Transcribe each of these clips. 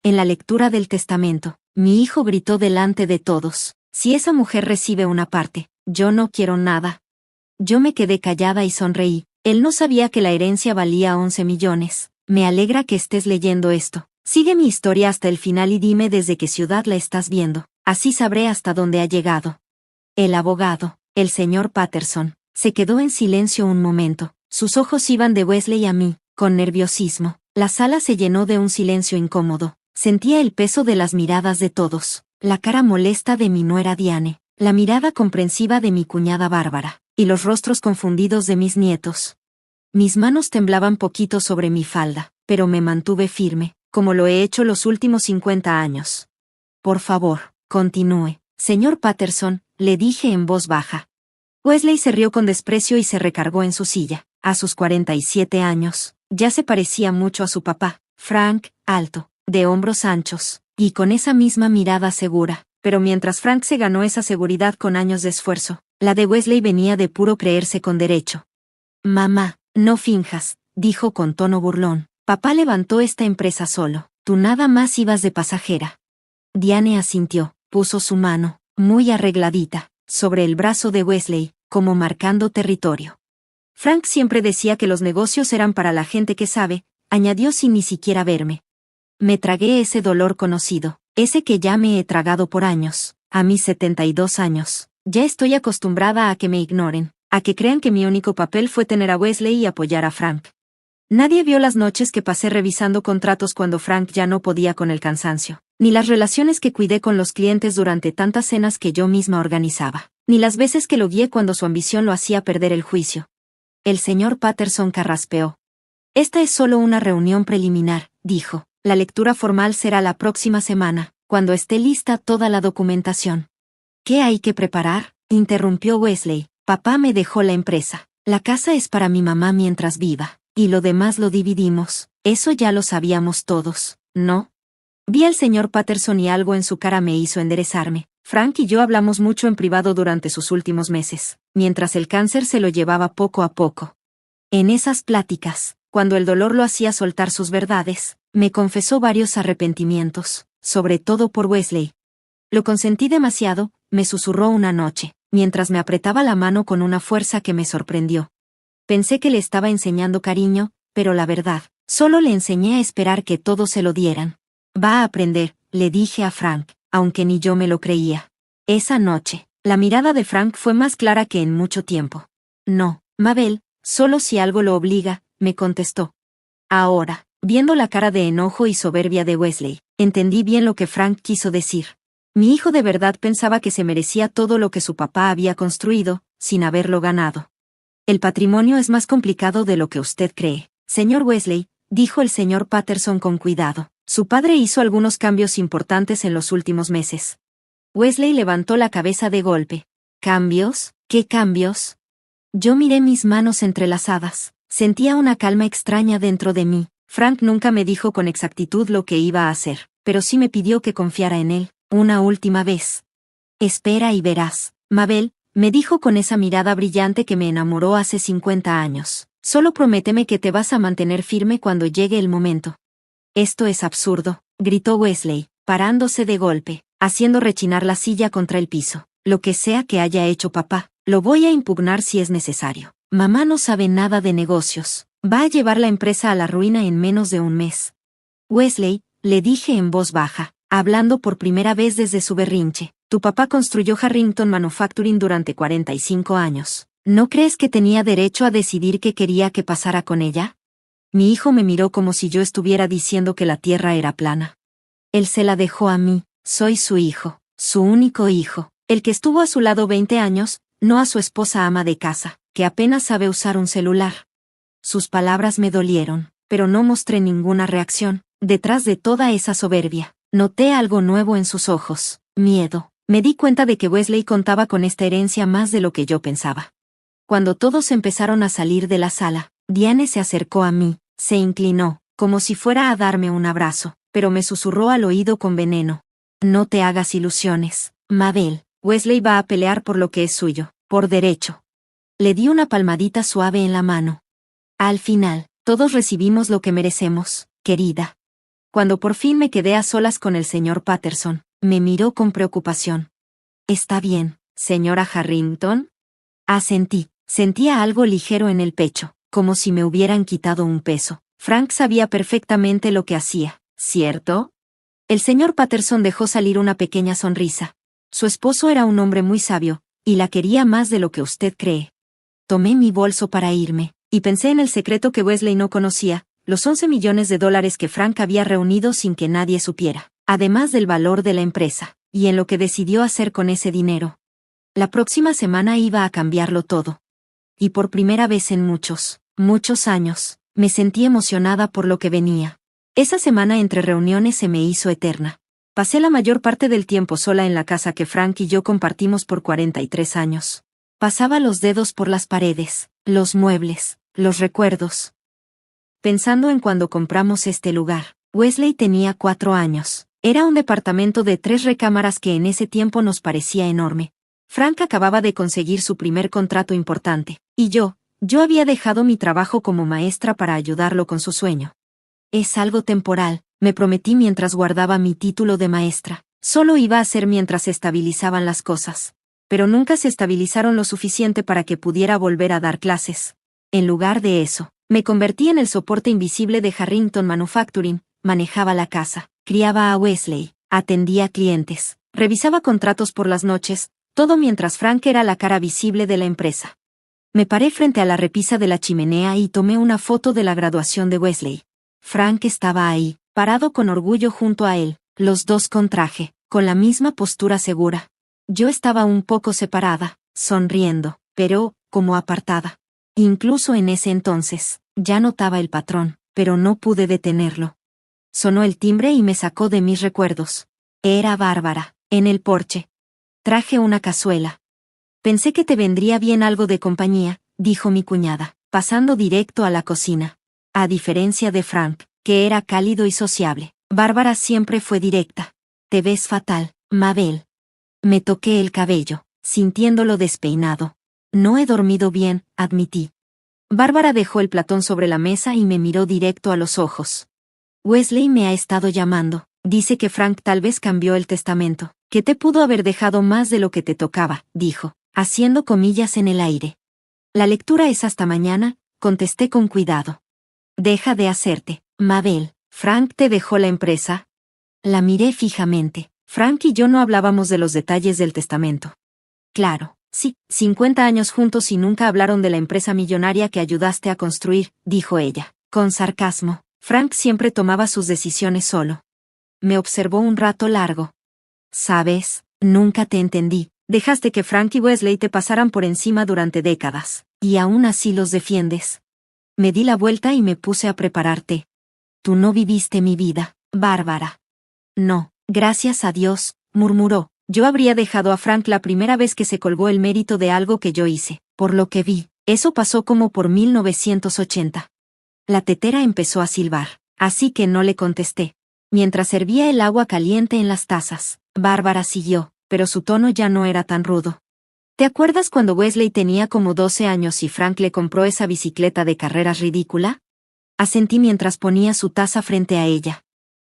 En la lectura del testamento, mi hijo gritó delante de todos: si esa mujer recibe una parte, yo no quiero nada. Yo me quedé callada y sonreí. Él no sabía que la herencia valía 11 millones. Me alegra que estés leyendo esto. Sigue mi historia hasta el final y dime desde qué ciudad la estás viendo. Así sabré hasta dónde ha llegado. El abogado, el señor Patterson, se quedó en silencio un momento. Sus ojos iban de Wesley a mí, con nerviosismo. La sala se llenó de un silencio incómodo. Sentía el peso de las miradas de todos, la cara molesta de mi nuera Diane, la mirada comprensiva de mi cuñada Bárbara, y los rostros confundidos de mis nietos. Mis manos temblaban poquito sobre mi falda, pero me mantuve firme, como lo he hecho los últimos 50 años. Por favor, continúe, señor Patterson, le dije en voz baja. Wesley se rió con desprecio y se recargó en su silla. A sus 47 años, ya se parecía mucho a su papá, Frank, alto, de hombros anchos, y con esa misma mirada segura. Pero mientras Frank se ganó esa seguridad con años de esfuerzo, la de Wesley venía de puro creerse con derecho. Mamá, no finjas, dijo con tono burlón. Papá levantó esta empresa solo. Tú nada más ibas de pasajera. Diane asintió, puso su mano, muy arregladita, sobre el brazo de Wesley, como marcando territorio. Frank siempre decía que los negocios eran para la gente que sabe, añadió sin ni siquiera verme. Me tragué ese dolor conocido, ese que ya me he tragado por años, a mis 72 años. Ya estoy acostumbrada a que me ignoren, a que crean que mi único papel fue tener a Wesley y apoyar a Frank. Nadie vio las noches que pasé revisando contratos cuando Frank ya no podía con el cansancio, ni las relaciones que cuidé con los clientes durante tantas cenas que yo misma organizaba, ni las veces que lo guié cuando su ambición lo hacía perder el juicio. El señor Patterson carraspeó. Esta es solo una reunión preliminar, dijo. La lectura formal será la próxima semana, cuando esté lista toda la documentación. ¿Qué hay que preparar?, interrumpió Wesley. Papá me dejó la empresa. La casa es para mi mamá mientras viva, y lo demás lo dividimos. Eso ya lo sabíamos todos, ¿no? Vi al señor Patterson y algo en su cara me hizo enderezarme. Frank y yo hablamos mucho en privado durante sus últimos meses, mientras el cáncer se lo llevaba poco a poco. En esas pláticas, cuando el dolor lo hacía soltar sus verdades, me confesó varios arrepentimientos, sobre todo por Wesley. Lo consentí demasiado, me susurró una noche, mientras me apretaba la mano con una fuerza que me sorprendió. Pensé que le estaba enseñando cariño, pero la verdad, solo le enseñé a esperar que todos se lo dieran. Va a aprender, le dije a Frank, aunque ni yo me lo creía. Esa noche, la mirada de Frank fue más clara que en mucho tiempo. No, Mabel, solo si algo lo obliga, me contestó. Ahora, viendo la cara de enojo y soberbia de Wesley, entendí bien lo que Frank quiso decir. Mi hijo de verdad pensaba que se merecía todo lo que su papá había construido, sin haberlo ganado. El patrimonio es más complicado de lo que usted cree, señor Wesley, dijo el señor Patterson con cuidado. Su padre hizo algunos cambios importantes en los últimos meses. Wesley levantó la cabeza de golpe. ¿Cambios? ¿Qué cambios? Yo miré mis manos entrelazadas. Sentía una calma extraña dentro de mí. Frank nunca me dijo con exactitud lo que iba a hacer, pero sí me pidió que confiara en él, una última vez. Espera y verás, Mabel, me dijo con esa mirada brillante que me enamoró hace 50 años. Solo prométeme que te vas a mantener firme cuando llegue el momento. Esto es absurdo, gritó Wesley, parándose de golpe, haciendo rechinar la silla contra el piso. Lo que sea que haya hecho papá, lo voy a impugnar si es necesario. Mamá no sabe nada de negocios. Va a llevar la empresa a la ruina en menos de un mes. Wesley, le dije en voz baja, hablando por primera vez desde su berrinche, tu papá construyó Harrington Manufacturing durante 45 años. ¿No crees que tenía derecho a decidir qué quería que pasara con ella? Mi hijo me miró como si yo estuviera diciendo que la tierra era plana. Él se la dejó a mí, soy su hijo, su único hijo, el que estuvo a su lado 20 años, no a su esposa ama de casa, que apenas sabe usar un celular. Sus palabras me dolieron, pero no mostré ninguna reacción. Detrás de toda esa soberbia, noté algo nuevo en sus ojos, miedo. Me di cuenta de que Wesley contaba con esta herencia más de lo que yo pensaba. Cuando todos empezaron a salir de la sala, Diane se acercó a mí, se inclinó, como si fuera a darme un abrazo, pero me susurró al oído con veneno. No te hagas ilusiones, Mabel. Wesley va a pelear por lo que es suyo, por derecho. Le di una palmadita suave en la mano. Al final, todos recibimos lo que merecemos, querida. Cuando por fin me quedé a solas con el señor Patterson, me miró con preocupación. «¿Está bien, señora Harrington?» Asentí. Sentía algo ligero en el pecho, como si me hubieran quitado un peso. Frank sabía perfectamente lo que hacía, ¿cierto? El señor Patterson dejó salir una pequeña sonrisa. Su esposo era un hombre muy sabio, y la quería más de lo que usted cree. Tomé mi bolso para irme, y pensé en el secreto que Wesley no conocía, los 11 millones de dólares que Frank había reunido sin que nadie supiera, además del valor de la empresa, y en lo que decidió hacer con ese dinero. La próxima semana iba a cambiarlo todo. Y por primera vez en muchos años, me sentí emocionada por lo que venía. Esa semana entre reuniones se me hizo eterna. Pasé la mayor parte del tiempo sola en la casa que Frank y yo compartimos por 43 años. Pasaba los dedos por las paredes, los muebles, los recuerdos. Pensando en cuando compramos este lugar, Wesley tenía 4 años. Era un departamento de 3 recámaras que en ese tiempo nos parecía enorme. Frank acababa de conseguir su primer contrato importante, y yo había dejado mi trabajo como maestra para ayudarlo con su sueño. Es algo temporal, me prometí mientras guardaba mi título de maestra. Solo iba a ser mientras se estabilizaban las cosas. Pero nunca se estabilizaron lo suficiente para que pudiera volver a dar clases. En lugar de eso, me convertí en el soporte invisible de Harrington Manufacturing, manejaba la casa, criaba a Wesley, atendía clientes, revisaba contratos por las noches, todo mientras Frank era la cara visible de la empresa. Me paré frente a la repisa de la chimenea y tomé una foto de la graduación de Wesley. Frank estaba ahí, parado con orgullo junto a él, los dos con traje, con la misma postura segura. Yo estaba un poco separada, sonriendo, pero, como apartada. Incluso en ese entonces, ya notaba el patrón, pero no pude detenerlo. Sonó el timbre y me sacó de mis recuerdos. Era Bárbara, en el porche. Traje una cazuela. Pensé que te vendría bien algo de compañía, dijo mi cuñada, pasando directo a la cocina. A diferencia de Frank, que era cálido y sociable, Bárbara siempre fue directa. Te ves fatal, Mabel. Me toqué el cabello, sintiéndolo despeinado. No he dormido bien, admití. Bárbara dejó el platón sobre la mesa y me miró directo a los ojos. Wesley me ha estado llamando. Dice que Frank tal vez cambió el testamento, que te pudo haber dejado más de lo que te tocaba, dijo, haciendo comillas en el aire. La lectura es hasta mañana, contesté con cuidado. Deja de hacerte, Mabel. ¿Frank te dejó la empresa? La miré fijamente. Frank y yo no hablábamos de los detalles del testamento. Claro, sí, 50 años juntos y nunca hablaron de la empresa millonaria que ayudaste a construir, dijo ella, con sarcasmo. Frank siempre tomaba sus decisiones solo. Me observó un rato largo. ¿Sabes? Nunca te entendí. Dejaste que Frank y Wesley te pasaran por encima durante décadas, y aún así los defiendes. Me di la vuelta y me puse a preparar té. Tú no viviste mi vida, Bárbara. No, gracias a Dios, murmuró. Yo habría dejado a Frank la primera vez que se colgó el mérito de algo que yo hice, por lo que vi. Eso pasó como por 1980. La tetera empezó a silbar, así que no le contesté. Mientras servía el agua caliente en las tazas, Bárbara siguió, pero su tono ya no era tan rudo. ¿Te acuerdas cuando Wesley tenía como 12 años y Frank le compró esa bicicleta de carreras ridícula? Asentí mientras ponía su taza frente a ella.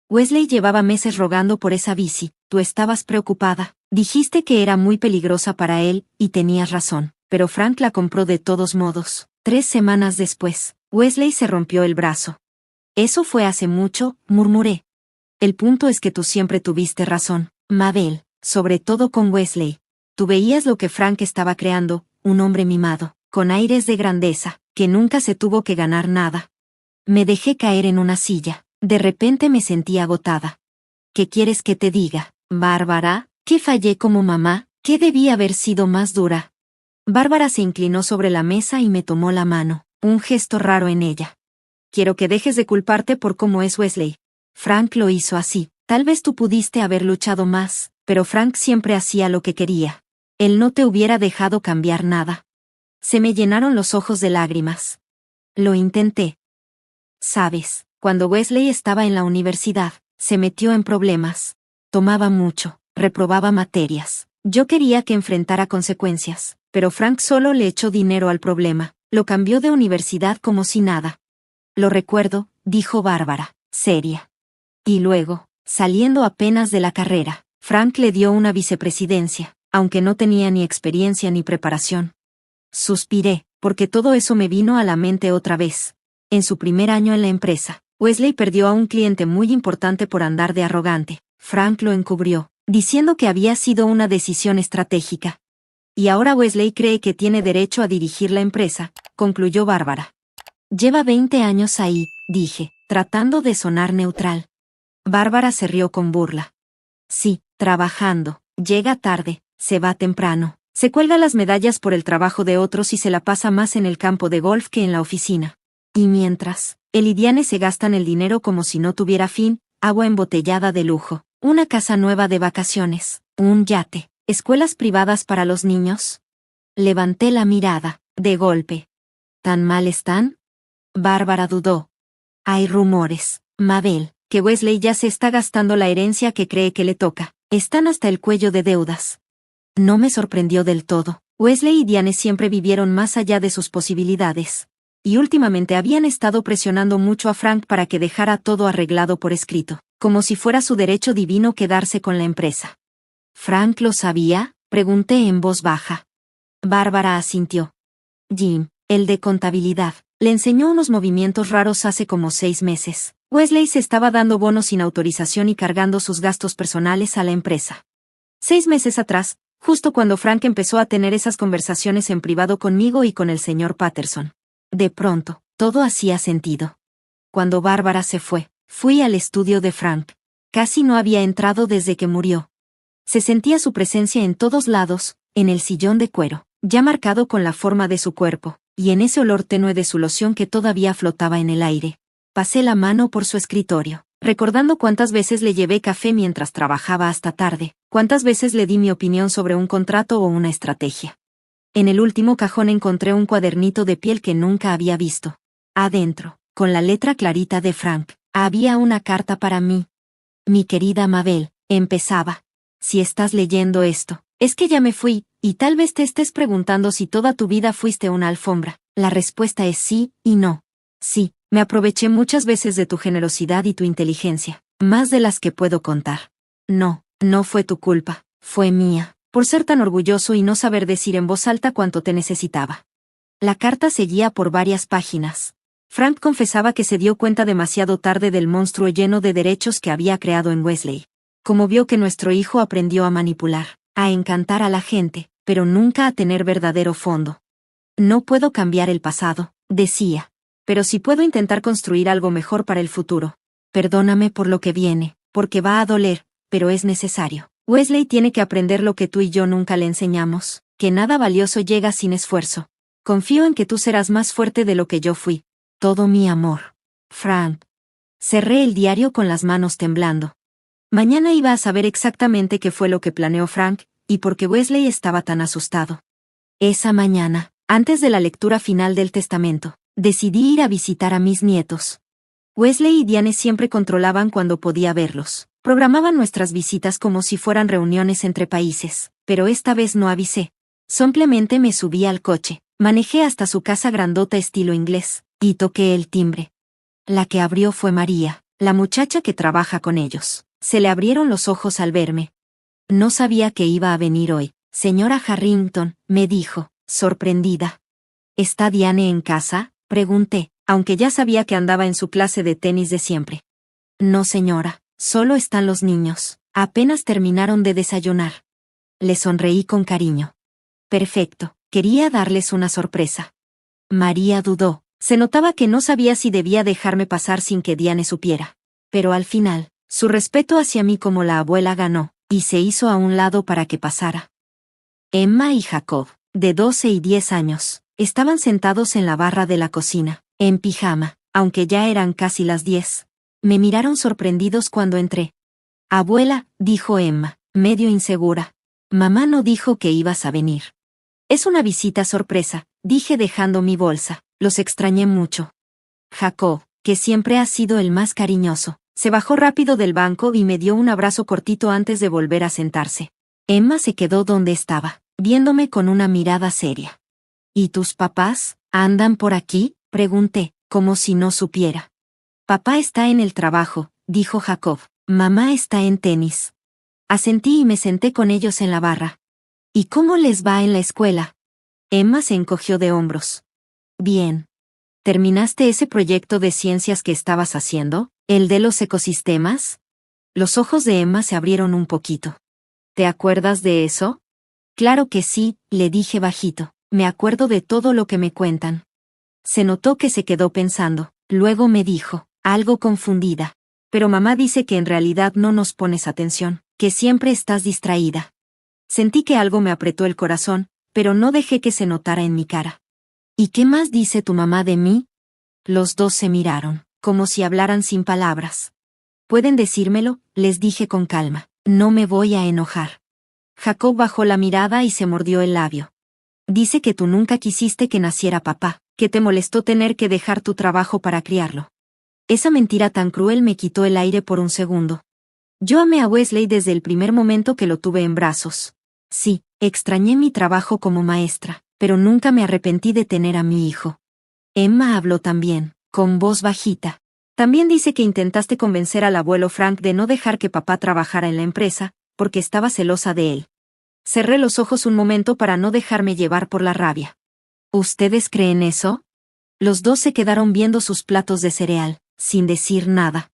Wesley llevaba meses rogando por esa bici. Tú estabas preocupada. Dijiste que era muy peligrosa para él, y tenías razón, pero Frank la compró de todos modos. 3 semanas después, Wesley se rompió el brazo. Eso fue hace mucho, murmuré. El punto es que tú siempre tuviste razón, Mabel, sobre todo con Wesley. Tú veías lo que Frank estaba creando, un hombre mimado, con aires de grandeza, que nunca se tuvo que ganar nada. Me dejé caer en una silla. De repente me sentí agotada. ¿Qué quieres que te diga, Bárbara? ¿Que fallé como mamá? ¿Que debí haber sido más dura? Bárbara se inclinó sobre la mesa y me tomó la mano, un gesto raro en ella. Quiero que dejes de culparte por cómo es Wesley. Frank lo hizo así. Tal vez tú pudiste haber luchado más, pero Frank siempre hacía lo que quería. Él no te hubiera dejado cambiar nada. Se me llenaron los ojos de lágrimas. Lo intenté. ¿Sabes? Cuando Wesley estaba en la universidad, se metió en problemas. Tomaba mucho, reprobaba materias. Yo quería que enfrentara consecuencias, pero Frank solo le echó dinero al problema. Lo cambió de universidad como si nada. Lo recuerdo, dijo Bárbara, seria. Y luego, saliendo apenas de la carrera, Frank le dio una vicepresidencia, aunque no tenía ni experiencia ni preparación. Suspiré, porque todo eso me vino a la mente otra vez. En su primer año en la empresa, Wesley perdió a un cliente muy importante por andar de arrogante. Frank lo encubrió, diciendo que había sido una decisión estratégica. Y ahora Wesley cree que tiene derecho a dirigir la empresa, concluyó Bárbara. Lleva 20 años ahí, dije, tratando de sonar neutral. Bárbara se rió con burla. Sí, trabajando, llega tarde, se va temprano, se cuelga las medallas por el trabajo de otros y se la pasa más en el campo de golf que en la oficina. Y mientras, él y Diane se gastan el dinero como si no tuviera fin, agua embotellada de lujo, una casa nueva de vacaciones, un yate, escuelas privadas para los niños. Levanté la mirada, de golpe. ¿Tan mal están? Bárbara dudó. Hay rumores, Mabel, que Wesley ya se está gastando la herencia que cree que le toca. Están hasta el cuello de deudas. No me sorprendió del todo. Wesley y Diane siempre vivieron más allá de sus posibilidades. Y últimamente habían estado presionando mucho a Frank para que dejara todo arreglado por escrito, como si fuera su derecho divino quedarse con la empresa. ¿Frank lo sabía?, pregunté en voz baja. Bárbara asintió. Jim, el de contabilidad, le enseñó unos movimientos raros hace como 6 meses. Wesley se estaba dando bonos sin autorización y cargando sus gastos personales a la empresa. 6 meses atrás, justo cuando Frank empezó a tener esas conversaciones en privado conmigo y con el señor Patterson. De pronto, todo hacía sentido. Cuando Bárbara se fue, fui al estudio de Frank. Casi no había entrado desde que murió. Se sentía su presencia en todos lados, en el sillón de cuero, ya marcado con la forma de su cuerpo, y en ese olor tenue de su loción que todavía flotaba en el aire. Pasé la mano por su escritorio, recordando cuántas veces le llevé café mientras trabajaba hasta tarde, cuántas veces le di mi opinión sobre un contrato o una estrategia. En el último cajón encontré un cuadernito de piel que nunca había visto. Adentro, con la letra clarita de Frank, había una carta para mí. Mi querida Mabel, empezaba. Si estás leyendo esto, es que ya me fui, y tal vez te estés preguntando si toda tu vida fuiste una alfombra. La respuesta es sí y no. Sí, me aproveché muchas veces de tu generosidad y tu inteligencia, más de las que puedo contar. No, no fue tu culpa, fue mía, por ser tan orgulloso y no saber decir en voz alta cuánto te necesitaba. La carta seguía por varias páginas. Frank confesaba que se dio cuenta demasiado tarde del monstruo lleno de derechos que había creado en Wesley. Como vio que nuestro hijo aprendió a manipular, a encantar a la gente, pero nunca a tener verdadero fondo. No puedo cambiar el pasado, decía. Pero sí puedo intentar construir algo mejor para el futuro. Perdóname por lo que viene, porque va a doler, pero es necesario. Wesley tiene que aprender lo que tú y yo nunca le enseñamos, que nada valioso llega sin esfuerzo. Confío en que tú serás más fuerte de lo que yo fui. Todo mi amor. Frank. Cerré el diario con las manos temblando. Mañana iba a saber exactamente qué fue lo que planeó Frank, y por qué Wesley estaba tan asustado. Esa mañana, antes de la lectura final del testamento, decidí ir a visitar a mis nietos. Wesley y Diane siempre controlaban cuando podía verlos. Programaban nuestras visitas como si fueran reuniones entre países, pero esta vez no avisé. Simplemente me subí al coche, manejé hasta su casa grandota estilo inglés, y toqué el timbre. La que abrió fue María, la muchacha que trabaja con ellos. Se le abrieron los ojos al verme. No sabía que iba a venir hoy, señora Harrington, me dijo, sorprendida. ¿Está Diane en casa?, pregunté, aunque ya sabía que andaba en su clase de tenis de siempre. No, señora, solo están los niños, apenas terminaron de desayunar. Le sonreí con cariño. Perfecto, quería darles una sorpresa. María dudó, se notaba que no sabía si debía dejarme pasar sin que Diane supiera. Pero al final, su respeto hacia mí como la abuela ganó, y se hizo a un lado para que pasara. Emma y Jacob, de 12 y 10 años, estaban sentados en la barra de la cocina, en pijama, aunque ya eran casi las 10. Me miraron sorprendidos cuando entré. Abuela, dijo Emma, medio insegura. Mamá no dijo que ibas a venir. Es una visita sorpresa, dije dejando mi bolsa. Los extrañé mucho. Jacob, que siempre ha sido el más cariñoso, se bajó rápido del banco y me dio un abrazo cortito antes de volver a sentarse. Emma se quedó donde estaba, viéndome con una mirada seria. ¿Y tus papás, andan por aquí?, pregunté, como si no supiera. Papá está en el trabajo, dijo Jacob. Mamá está en tenis. Asentí y me senté con ellos en la barra. ¿Y cómo les va en la escuela? Emma se encogió de hombros. Bien. ¿Terminaste ese proyecto de ciencias que estabas haciendo? ¿El de los ecosistemas? Los ojos de Emma se abrieron un poquito. ¿Te acuerdas de eso? Claro que sí, le dije bajito. Me acuerdo de todo lo que me cuentan. Se notó que se quedó pensando. Luego me dijo, algo confundida. Pero mamá dice que en realidad no nos pones atención, que siempre estás distraída. Sentí que algo me apretó el corazón, pero no dejé que se notara en mi cara. ¿Y qué más dice tu mamá de mí? Los dos se miraron, como si hablaran sin palabras. Pueden decírmelo, les dije con calma. No me voy a enojar. Jacob bajó la mirada y se mordió el labio. Dice que tú nunca quisiste que naciera papá, que te molestó tener que dejar tu trabajo para criarlo. Esa mentira tan cruel me quitó el aire por un segundo. Yo amé a Wesley desde el primer momento que lo tuve en brazos. Sí, extrañé mi trabajo como maestra, pero nunca me arrepentí de tener a mi hijo. Emma habló también, con voz bajita. También dice que intentaste convencer al abuelo Frank de no dejar que papá trabajara en la empresa, porque estaba celosa de él. Cerré los ojos un momento para no dejarme llevar por la rabia. ¿Ustedes creen eso? Los dos se quedaron viendo sus platos de cereal, sin decir nada.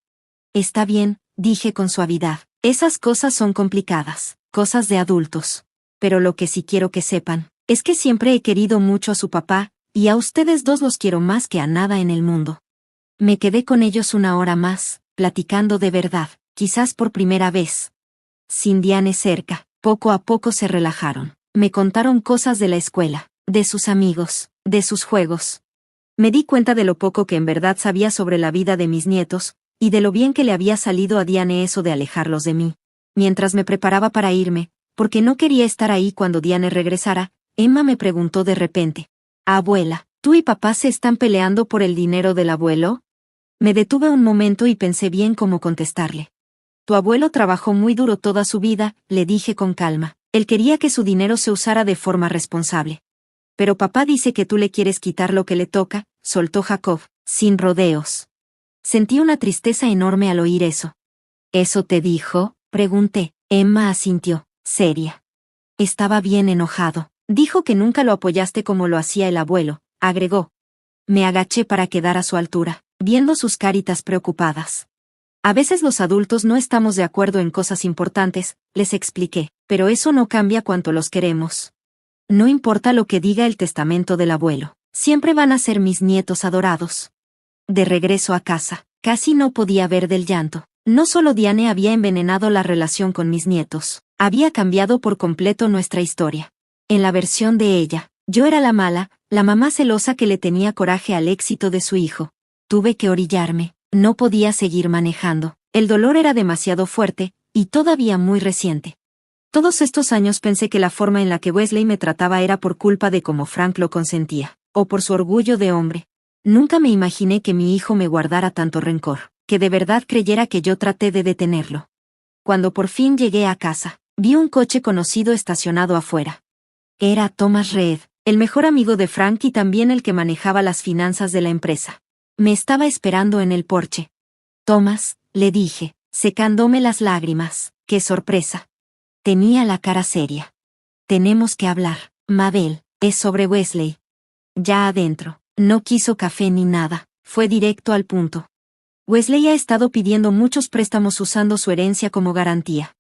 Está bien, dije con suavidad. Esas cosas son complicadas, cosas de adultos. Pero lo que sí quiero que sepan, es que siempre he querido mucho a su papá, y a ustedes dos los quiero más que a nada en el mundo. Me quedé con ellos una hora más, platicando de verdad, quizás por primera vez. Sin Diane cerca, poco a poco se relajaron. Me contaron cosas de la escuela, de sus amigos, de sus juegos. Me di cuenta de lo poco que en verdad sabía sobre la vida de mis nietos, y de lo bien que le había salido a Diane eso de alejarlos de mí. Mientras me preparaba para irme, porque no quería estar ahí cuando Diane regresara, Emma me preguntó de repente. Abuela, ¿tú y papá se están peleando por el dinero del abuelo? Me detuve un momento y pensé bien cómo contestarle. Tu abuelo trabajó muy duro toda su vida, le dije con calma. Él quería que su dinero se usara de forma responsable. Pero papá dice que tú le quieres quitar lo que le toca, soltó Jacob, sin rodeos. Sentí una tristeza enorme al oír eso. ¿Eso te dijo? Pregunté. Emma asintió, seria. Estaba bien enojado. Dijo que nunca lo apoyaste como lo hacía el abuelo, agregó. Me agaché para quedar a su altura, viendo sus caritas preocupadas. A veces los adultos no estamos de acuerdo en cosas importantes, les expliqué, pero eso no cambia cuánto los queremos. No importa lo que diga el testamento del abuelo, siempre van a ser mis nietos adorados. De regreso a casa, casi no podía ver del llanto. No solo Diane había envenenado la relación con mis nietos, había cambiado por completo nuestra historia. En la versión de ella, yo era la mala, la mamá celosa que le tenía coraje al éxito de su hijo. Tuve que orillarme, no podía seguir manejando, el dolor era demasiado fuerte, y todavía muy reciente. Todos estos años pensé que la forma en la que Wesley me trataba era por culpa de cómo Frank lo consentía, o por su orgullo de hombre. Nunca me imaginé que mi hijo me guardara tanto rencor, que de verdad creyera que yo traté de detenerlo. Cuando por fin llegué a casa, vi un coche conocido estacionado afuera. Era Thomas Reed, el mejor amigo de Frank y también el que manejaba las finanzas de la empresa. Me estaba esperando en el porche. Thomas, le dije, secándome las lágrimas, qué sorpresa. Tenía la cara seria. Tenemos que hablar, Mabel, es sobre Wesley. Ya adentro, no quiso café ni nada, fue directo al punto. Wesley ha estado pidiendo muchos préstamos usando su herencia como garantía.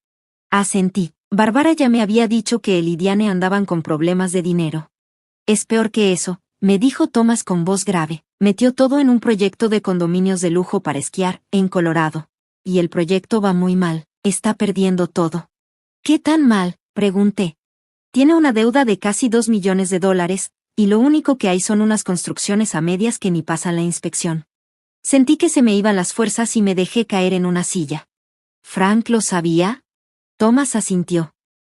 Asentí. Bárbara ya me había dicho que él y Diane andaban con problemas de dinero. Es peor que eso, me dijo Thomas con voz grave. Metió todo en un proyecto de condominios de lujo para esquiar, en Colorado. Y el proyecto va muy mal, está perdiendo todo. ¿Qué tan mal?, pregunté. Tiene una deuda de casi $2 millones, y lo único que hay son unas construcciones a medias que ni pasan la inspección. Sentí que se me iban las fuerzas y me dejé caer en una silla. ¿Frank lo sabía? Thomas asintió.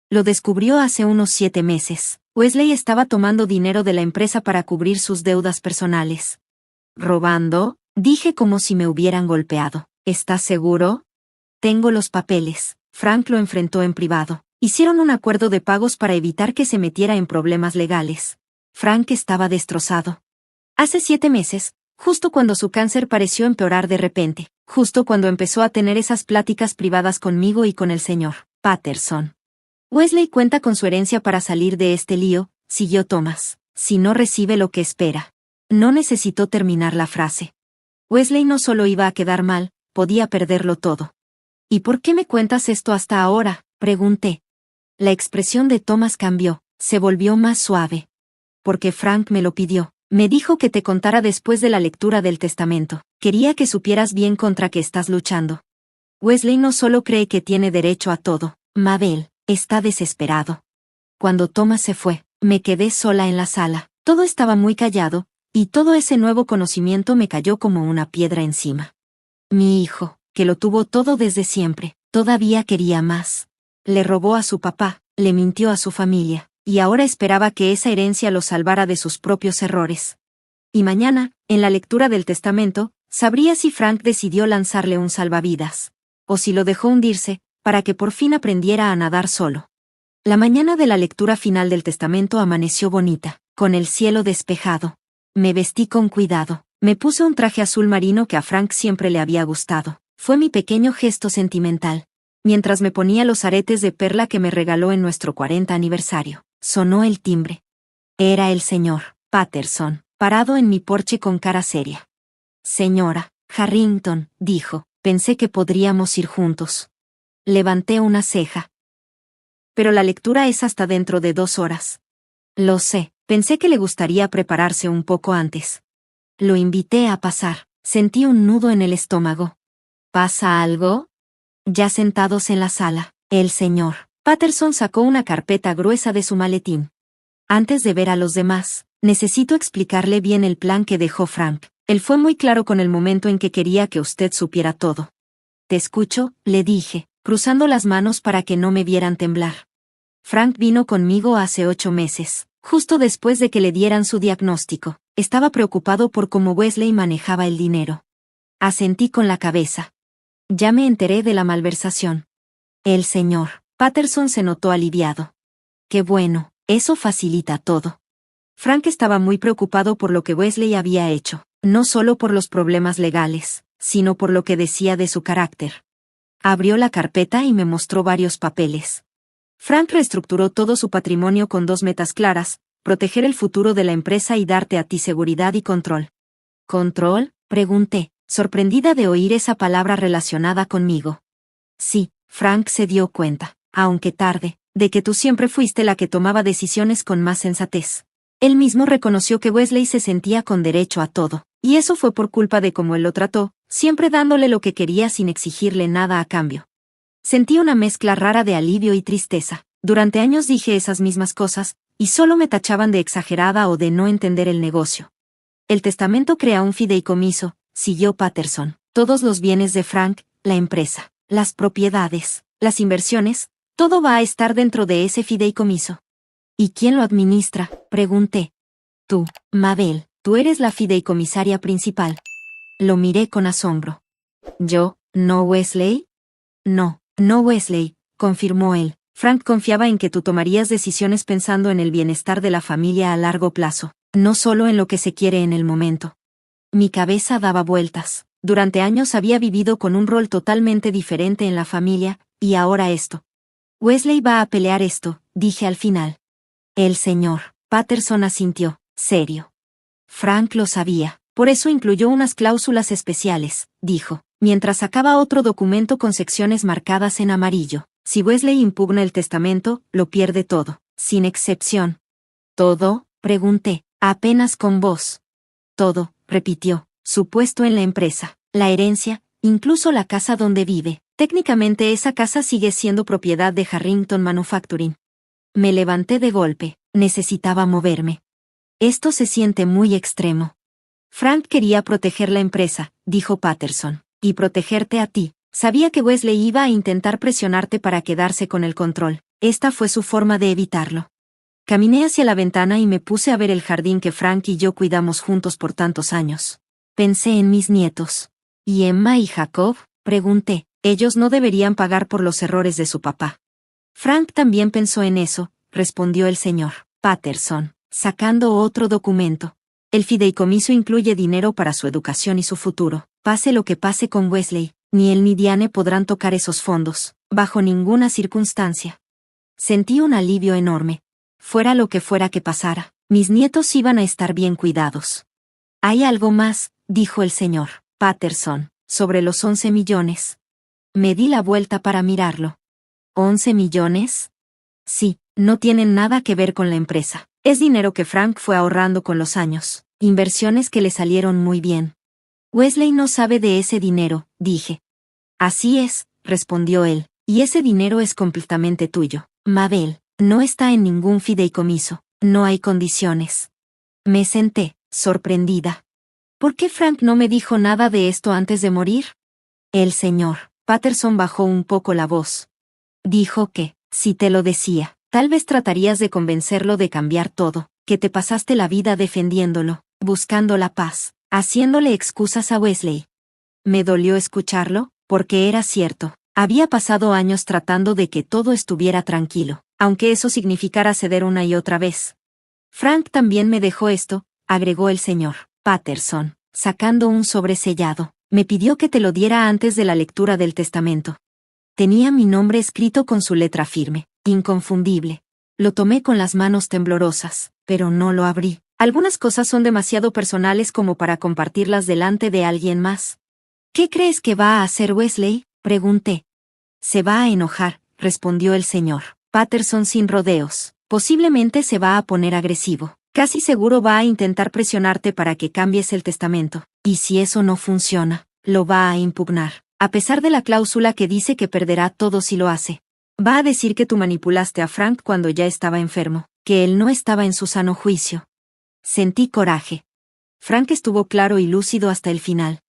Lo descubrió hace unos 7 meses. Wesley estaba tomando dinero de la empresa para cubrir sus deudas personales. ¿Robando? Dije como si me hubieran golpeado. ¿Estás seguro? Tengo los papeles. Frank lo enfrentó en privado. Hicieron un acuerdo de pagos para evitar que se metiera en problemas legales. Frank estaba destrozado. Hace 7 meses, justo cuando su cáncer pareció empeorar de repente, justo cuando empezó a tener esas pláticas privadas conmigo y con el señor Patterson. Wesley cuenta con su herencia para salir de este lío, siguió Thomas, si no recibe lo que espera. No necesitó terminar la frase. Wesley no solo iba a quedar mal, podía perderlo todo. ¿Y por qué me cuentas esto hasta ahora?, pregunté. La expresión de Thomas cambió, se volvió más suave. Porque Frank me lo pidió. Me dijo que te contara después de la lectura del testamento. Quería que supieras bien contra qué estás luchando. Wesley no solo cree que tiene derecho a todo, Mabel, está desesperado. Cuando Thomas se fue, me quedé sola en la sala. Todo estaba muy callado, y todo ese nuevo conocimiento me cayó como una piedra encima. Mi hijo, que lo tuvo todo desde siempre, todavía quería más. Le robó a su papá, le mintió a su familia, y ahora esperaba que esa herencia lo salvara de sus propios errores. Y mañana, en la lectura del testamento, sabría si Frank decidió lanzarle un salvavidas, o si lo dejó hundirse, para que por fin aprendiera a nadar solo. La mañana de la lectura final del testamento amaneció bonita, con el cielo despejado. Me vestí con cuidado, me puse un traje azul marino que a Frank siempre le había gustado. Fue mi pequeño gesto sentimental. Mientras me ponía los aretes de perla que me regaló en nuestro 40 aniversario, sonó el timbre. Era el señor Patterson, parado en mi porche con cara seria. Señora Harrington, dijo, pensé que podríamos ir juntos. Levanté una ceja. Pero la lectura es hasta dentro de 2 horas. Lo sé, pensé que le gustaría prepararse un poco antes. Lo invité a pasar, sentí un nudo en el estómago. ¿Pasa algo? Ya sentados en la sala, el señor Patterson sacó una carpeta gruesa de su maletín. Antes de ver a los demás, necesito explicarle bien el plan que dejó Frank. Él fue muy claro con el momento en que quería que usted supiera todo. Te escucho, le dije, cruzando las manos para que no me vieran temblar. Frank vino conmigo hace 8 meses, justo después de que le dieran su diagnóstico. Estaba preocupado por cómo Wesley manejaba el dinero. Asentí con la cabeza. Ya me enteré de la malversación. El señor Patterson se notó aliviado. Qué bueno, eso facilita todo. Frank estaba muy preocupado por lo que Wesley había hecho, no solo por los problemas legales, sino por lo que decía de su carácter. Abrió la carpeta y me mostró varios papeles. Frank reestructuró todo su patrimonio con 2 metas claras: proteger el futuro de la empresa y darte a ti seguridad y control. ¿Control?, pregunté, sorprendida de oír esa palabra relacionada conmigo. Sí, Frank se dio cuenta, aunque tarde, de que tú siempre fuiste la que tomaba decisiones con más sensatez. Él mismo reconoció que Wesley se sentía con derecho a todo, y eso fue por culpa de cómo él lo trató, siempre dándole lo que quería sin exigirle nada a cambio. Sentí una mezcla rara de alivio y tristeza. Durante años dije esas mismas cosas, y solo me tachaban de exagerada o de no entender el negocio. El testamento crea un fideicomiso, siguió Patterson. Todos los bienes de Frank, la empresa, las propiedades, las inversiones, todo va a estar dentro de ese fideicomiso. ¿Y quién lo administra?, pregunté. Tú, Mabel, tú eres la fideicomisaria principal. Lo miré con asombro. ¿Yo, no Wesley? No, no Wesley, confirmó él. Frank confiaba en que tú tomarías decisiones pensando en el bienestar de la familia a largo plazo, no solo en lo que se quiere en el momento. Mi cabeza daba vueltas. Durante años había vivido con un rol totalmente diferente en la familia, y ahora esto. Wesley va a pelear esto, dije al final. El señor Patterson asintió, serio. Frank lo sabía, por eso incluyó unas cláusulas especiales, dijo, mientras sacaba otro documento con secciones marcadas en amarillo. Si Wesley impugna el testamento, lo pierde todo, sin excepción. ¿Todo?, pregunté, apenas con voz. Todo, repitió, su puesto en la empresa, la herencia, incluso la casa donde vive. Técnicamente esa casa sigue siendo propiedad de Harrington Manufacturing. Me levanté de golpe, necesitaba moverme. Esto se siente muy extremo. Frank quería proteger la empresa, dijo Patterson, y protegerte a ti. Sabía que Wesley iba a intentar presionarte para quedarse con el control. Esta fue su forma de evitarlo. Caminé hacia la ventana y me puse a ver el jardín que Frank y yo cuidamos juntos por tantos años. Pensé en mis nietos. ¿Y Emma y Jacob?, pregunté. Ellos no deberían pagar por los errores de su papá. Frank también pensó en eso, respondió el señor Patterson, sacando otro documento. El fideicomiso incluye dinero para su educación y su futuro. Pase lo que pase con Wesley, ni él ni Diane podrán tocar esos fondos, bajo ninguna circunstancia. Sentí un alivio enorme. Fuera lo que fuera que pasara, mis nietos iban a estar bien cuidados. Hay algo más, dijo el señor Patterson, sobre los 11 millones. Me di la vuelta para mirarlo. ¿11 millones? Sí, no tienen nada que ver con la empresa. Es dinero que Frank fue ahorrando con los años, inversiones que le salieron muy bien. Wesley no sabe de ese dinero, dije. Así es, respondió él, y ese dinero es completamente tuyo, Mabel. No está en ningún fideicomiso, no hay condiciones. Me senté, sorprendida. ¿Por qué Frank no me dijo nada de esto antes de morir? El señor Patterson bajó un poco la voz. Dijo que, si te lo decía, tal vez tratarías de convencerlo de cambiar todo, que te pasaste la vida defendiéndolo, buscando la paz, haciéndole excusas a Wesley. Me dolió escucharlo, porque era cierto. Había pasado años tratando de que todo estuviera tranquilo, aunque eso significara ceder una y otra vez. Frank también me dejó esto, agregó el señor Patterson, sacando un sobre sellado. Me pidió que te lo diera antes de la lectura del testamento. Tenía mi nombre escrito con su letra firme, inconfundible. Lo tomé con las manos temblorosas, pero no lo abrí. Algunas cosas son demasiado personales como para compartirlas delante de alguien más. ¿Qué crees que va a hacer Wesley?, pregunté. Se va a enojar, respondió el señor Patterson sin rodeos. Posiblemente se va a poner agresivo. Casi seguro va a intentar presionarte para que cambies el testamento. Y si eso no funciona, lo va a impugnar, a pesar de la cláusula que dice que perderá todo si lo hace. Va a decir que tú manipulaste a Frank cuando ya estaba enfermo, que él no estaba en su sano juicio. Sentí coraje. Frank estuvo claro y lúcido hasta el final.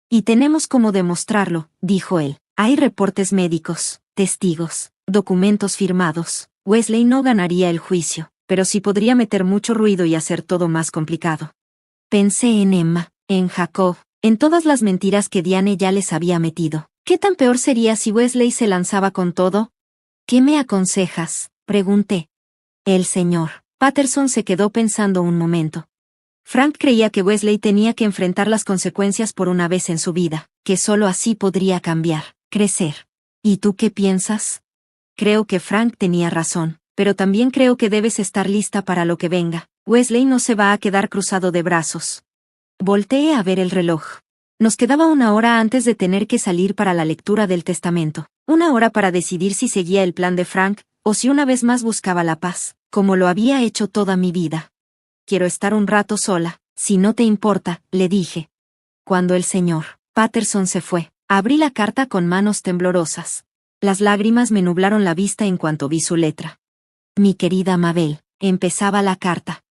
Y tenemos cómo demostrarlo, dijo él. Hay reportes médicos, testigos, documentos firmados. Wesley no ganaría el juicio, pero sí podría meter mucho ruido y hacer todo más complicado. Pensé en Emma, en Jacob, en todas las mentiras que Diane ya les había metido. ¿Qué tan peor sería si Wesley se lanzaba con todo? ¿Qué me aconsejas?, pregunté. El señor Patterson se quedó pensando un momento. Frank creía que Wesley tenía que enfrentar las consecuencias por una vez en su vida, que solo así podría cambiar, crecer. ¿Y tú qué piensas? Creo que Frank tenía razón, pero también creo que debes estar lista para lo que venga. Wesley no se va a quedar cruzado de brazos. Volteé a ver el reloj. Nos quedaba 1 hora antes de tener que salir para la lectura del testamento. 1 hora para decidir si seguía el plan de Frank, o si una vez más buscaba la paz, como lo había hecho toda mi vida. Quiero estar un rato sola, si no te importa, le dije. Cuando el señor Patterson se fue, abrí la carta con manos temblorosas. Las lágrimas me nublaron la vista en cuanto vi su letra. Mi querida Mabel, empezaba la carta.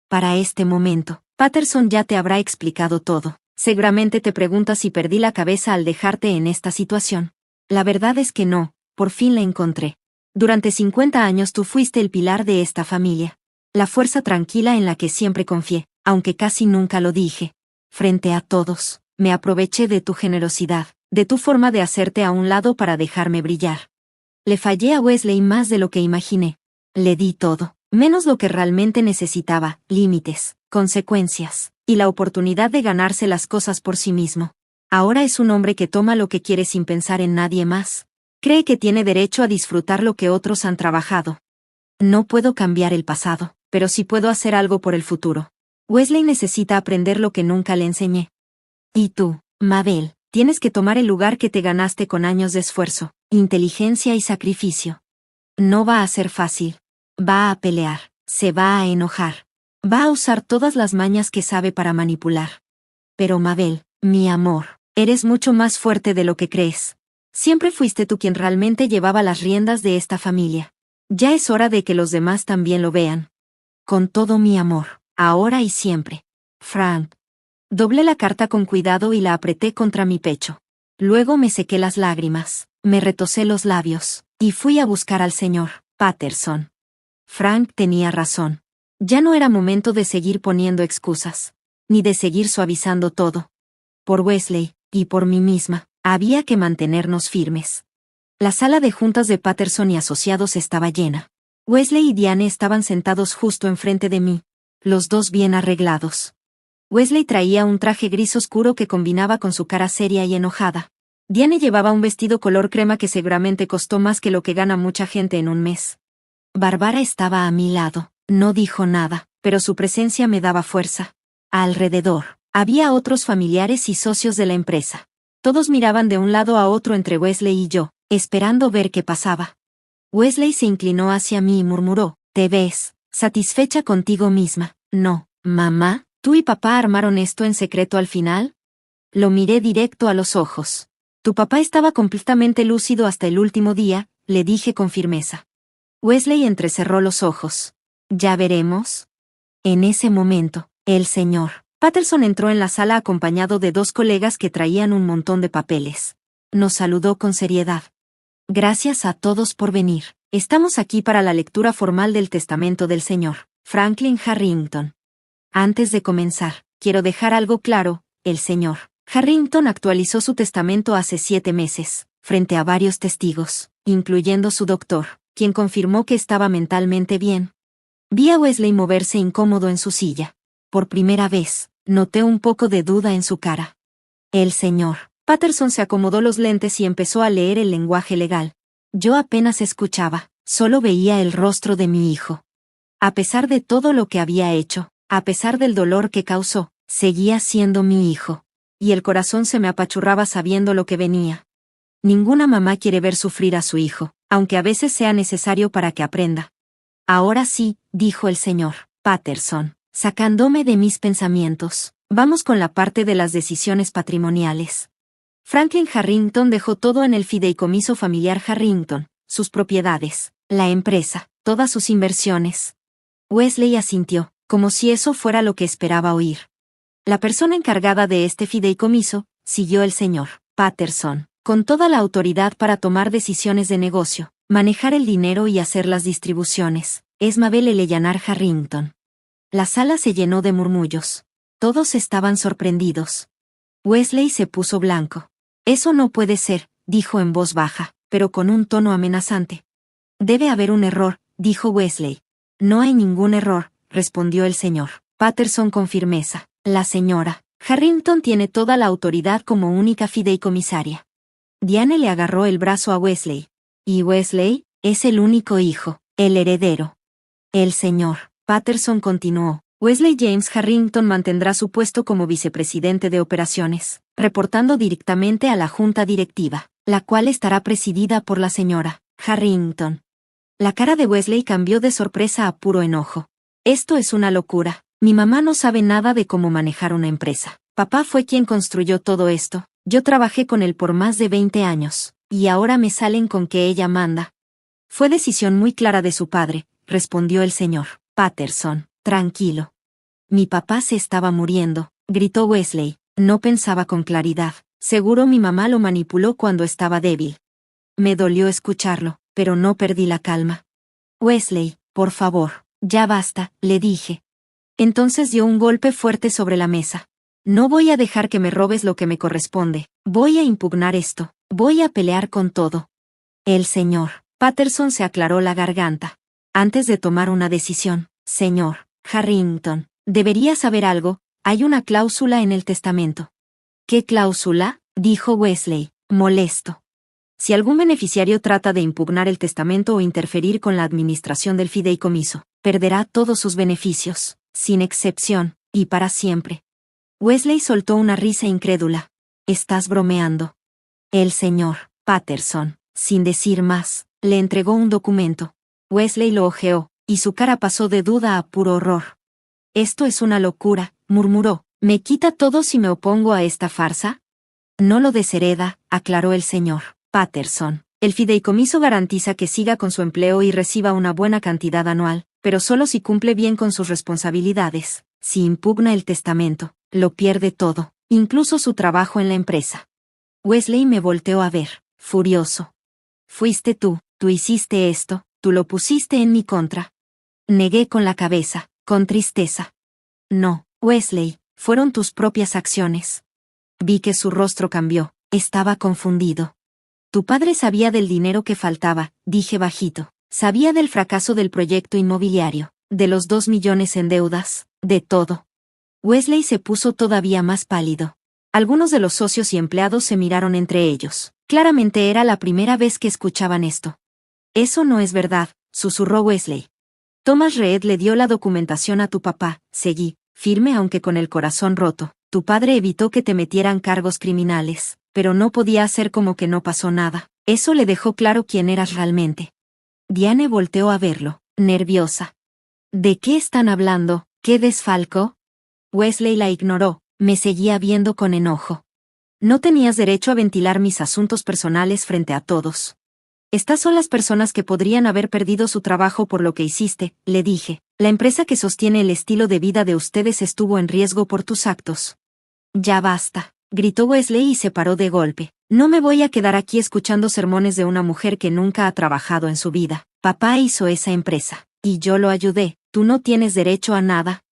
Para este momento, Patterson ya te habrá explicado todo. Seguramente te preguntas si perdí la cabeza al dejarte en esta situación. La verdad es que no, por fin la encontré. Durante 50 años tú fuiste el pilar de esta familia. La fuerza tranquila en la que siempre confié, aunque casi nunca lo dije. Frente a todos, me aproveché de tu generosidad, de tu forma de hacerte a un lado para dejarme brillar. Le fallé a Wesley más de lo que imaginé. Le di todo, menos lo que realmente necesitaba, límites, consecuencias, y la oportunidad de ganarse las cosas por sí mismo. Ahora es un hombre que toma lo que quiere sin pensar en nadie más. Cree que tiene derecho a disfrutar lo que otros han trabajado. No puedo cambiar el pasado, pero sí puedo hacer algo por el futuro. Wesley necesita aprender lo que nunca le enseñé. Y tú, Mabel, tienes que tomar el lugar que te ganaste con años de esfuerzo, inteligencia y sacrificio. No va a ser fácil. Va a pelear, se va a enojar. Va a usar todas las mañas que sabe para manipular. Pero Mabel, mi amor, eres mucho más fuerte de lo que crees. Siempre fuiste tú quien realmente llevaba las riendas de esta familia. Ya es hora de que los demás también lo vean. Con todo mi amor, ahora y siempre. Frank. Doblé la carta con cuidado y la apreté contra mi pecho. Luego me sequé las lágrimas, me retosé los labios, y fui a buscar al señor Patterson. Frank tenía razón. Ya no era momento de seguir poniendo excusas, ni de seguir suavizando todo. Por Wesley, y por mí misma, había que mantenernos firmes. La sala de juntas de Patterson y asociados estaba llena. Wesley y Diane estaban sentados justo enfrente de mí, los dos bien arreglados. Wesley traía un traje gris oscuro que combinaba con su cara seria y enojada. Diane llevaba un vestido color crema que seguramente costó más que lo que gana mucha gente en un mes. Bárbara estaba a mi lado. No dijo nada, pero su presencia me daba fuerza. Alrededor, había otros familiares y socios de la empresa. Todos miraban de un lado a otro entre Wesley y yo, esperando ver qué pasaba. Wesley se inclinó hacia mí y murmuró, «¿Te ves satisfecha contigo misma? No, mamá, ¿tú y papá armaron esto en secreto al final?» Lo miré directo a los ojos. «Tu papá estaba completamente lúcido hasta el último día», le dije con firmeza. Wesley entrecerró los ojos. «¿Ya veremos?» En ese momento, el señor Patterson entró en la sala acompañado de 2 colegas que traían un montón de papeles. Nos saludó con seriedad. «Gracias a todos por venir. Estamos aquí para la lectura formal del testamento del señor Franklin Harrington. Antes de comenzar, quiero dejar algo claro, el señor Harrington actualizó su testamento hace 7 meses, frente a varios testigos, incluyendo su doctor, quien confirmó que estaba mentalmente bien». Vi a Wesley moverse incómodo en su silla. Por primera vez, noté un poco de duda en su cara. El señor Patterson se acomodó los lentes y empezó a leer el lenguaje legal. Yo apenas escuchaba, solo veía el rostro de mi hijo. A pesar de todo lo que había hecho, a pesar del dolor que causó, seguía siendo mi hijo. Y el corazón se me apachurraba sabiendo lo que venía. Ninguna mamá quiere ver sufrir a su hijo, aunque a veces sea necesario para que aprenda. «Ahora sí», dijo el señor Patterson, sacándome de mis pensamientos. «Vamos con la parte de las decisiones patrimoniales». Franklin Harrington dejó todo en el fideicomiso familiar Harrington, sus propiedades, la empresa, todas sus inversiones. Wesley asintió, como si eso fuera lo que esperaba oír. «La persona encargada de este fideicomiso», siguió el señor Patterson, «con toda la autoridad para tomar decisiones de negocio, manejar el dinero y hacer las distribuciones, es Mabel Eleanor Harrington». La sala se llenó de murmullos. Todos estaban sorprendidos. Wesley se puso blanco. «Eso no puede ser», dijo en voz baja, pero con un tono amenazante. «Debe haber un error», dijo Wesley. «No hay ningún error», respondió el señor Patterson con firmeza. «La señora Harrington tiene toda la autoridad como única fideicomisaria». Diane le agarró el brazo a Wesley. «Y Wesley es el único hijo, el heredero». El señor Patterson continuó. «Wesley James Harrington mantendrá su puesto como vicepresidente de operaciones, reportando directamente a la junta directiva, la cual estará presidida por la señora Harrington». La cara de Wesley cambió de sorpresa a puro enojo. «Esto es una locura. Mi mamá no sabe nada de cómo manejar una empresa. Papá fue quien construyó todo esto. Yo trabajé con él por más de 20 años, y ahora me salen con que ella manda». «Fue decisión muy clara de su padre», respondió el señor Patterson, tranquilo. «Mi papá se estaba muriendo», gritó Wesley. «No pensaba con claridad. Seguro mi mamá lo manipuló cuando estaba débil». Me dolió escucharlo, pero no perdí la calma. «Wesley, por favor, ya basta», le dije. Entonces dio un golpe fuerte sobre la mesa. «No voy a dejar que me robes lo que me corresponde. Voy a impugnar esto. Voy a pelear con todo». El señor Patterson se aclaró la garganta. «Antes de tomar una decisión, señor Harrington, debería saber algo. Hay una cláusula en el testamento». «¿Qué cláusula?», dijo Wesley, molesto. «Si algún beneficiario trata de impugnar el testamento o interferir con la administración del fideicomiso, perderá todos sus beneficios, sin excepción, y para siempre». Wesley soltó una risa incrédula. «¿Estás bromeando?». El señor Patterson, sin decir más, le entregó un documento. Wesley lo hojeó, y su cara pasó de duda a puro horror. «Esto es una locura», murmuró. «¿Me quita todo si me opongo a esta farsa?». «No lo deshereda», aclaró el señor Patterson. «El fideicomiso garantiza que siga con su empleo y reciba una buena cantidad anual, pero solo si cumple bien con sus responsabilidades. Si impugna el testamento, lo pierde todo, incluso su trabajo en la empresa». Wesley me volteó a ver, furioso. «Fuiste tú hiciste esto, tú lo pusiste en mi contra». Negué con la cabeza, con tristeza. «No, Wesley, fueron tus propias acciones». Vi que su rostro cambió, estaba confundido. «Tu padre sabía del dinero que faltaba», dije bajito. «Sabía del fracaso del proyecto inmobiliario, de los 2 millones en deudas, de todo». Wesley se puso todavía más pálido. Algunos de los socios y empleados se miraron entre ellos. Claramente era la primera vez que escuchaban esto. Eso no es verdad, susurró Wesley. Thomas Reed le dio la documentación a tu papá, seguí, firme aunque con el corazón roto. Tu padre evitó que te metieran cargos criminales, pero no podía hacer como que no pasó nada. Eso le dejó claro quién eras realmente. Diane volteó a verlo, nerviosa. ¿De qué están hablando? ¿Qué desfalco? Wesley la ignoró, me seguía viendo con enojo. No tenías derecho a ventilar mis asuntos personales frente a todos. Estas son las personas que podrían haber perdido su trabajo por lo que hiciste, le dije. La empresa que sostiene el estilo de vida de ustedes estuvo en riesgo por tus actos. Ya basta, gritó Wesley y se paró de golpe. No me voy a quedar aquí escuchando sermones de una mujer que nunca ha trabajado en su vida. Papá hizo esa empresa, y yo lo ayudé. Tú no tienes derecho a nada.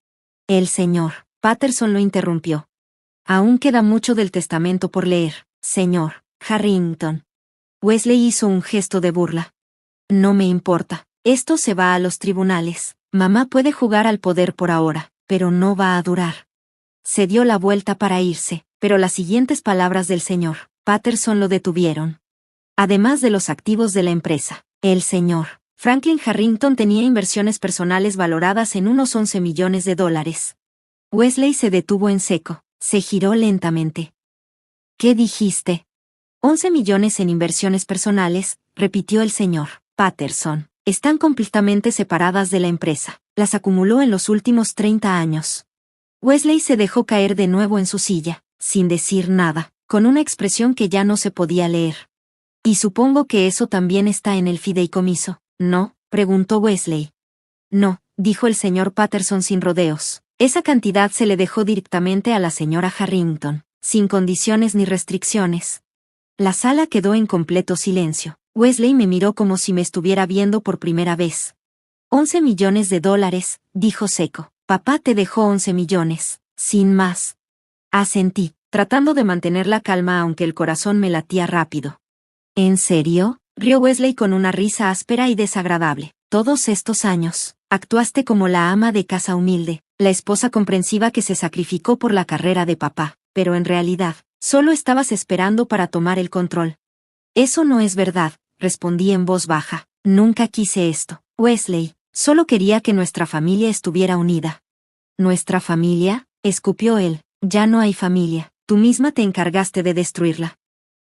El señor Patterson lo interrumpió. Aún queda mucho del testamento por leer, señor Harrington. Wesley hizo un gesto de burla. No me importa. Esto se va a los tribunales. Mamá puede jugar al poder por ahora, pero no va a durar. Se dio la vuelta para irse, pero las siguientes palabras del señor Patterson lo detuvieron. Además de los activos de la empresa, el señor Franklin Harrington tenía inversiones personales valoradas en unos 11 millones de dólares. Wesley se detuvo en seco, se giró lentamente. ¿Qué dijiste? 11 millones en inversiones personales, repitió el señor Patterson. Están completamente separadas de la empresa. Las acumuló en los últimos 30 años. Wesley se dejó caer de nuevo en su silla, sin decir nada, con una expresión que ya no se podía leer. Y supongo que eso también está en el fideicomiso, ¿no? Preguntó Wesley. No, dijo el señor Patterson sin rodeos. Esa cantidad se le dejó directamente a la señora Harrington, sin condiciones ni restricciones. La sala quedó en completo silencio. Wesley me miró como si me estuviera viendo por primera vez. 11 millones de dólares, dijo seco. Papá te dejó 11 millones, sin más. Asentí, tratando de mantener la calma aunque el corazón me latía rápido. ¿En serio? Rió Wesley con una risa áspera y desagradable. Todos estos años, actuaste como la ama de casa humilde, la esposa comprensiva que se sacrificó por la carrera de papá, pero en realidad, solo estabas esperando para tomar el control. Eso no es verdad, respondí en voz baja. Nunca quise esto, Wesley, solo quería que nuestra familia estuviera unida. ¿Nuestra familia? Escupió él. Ya no hay familia, tú misma te encargaste de destruirla.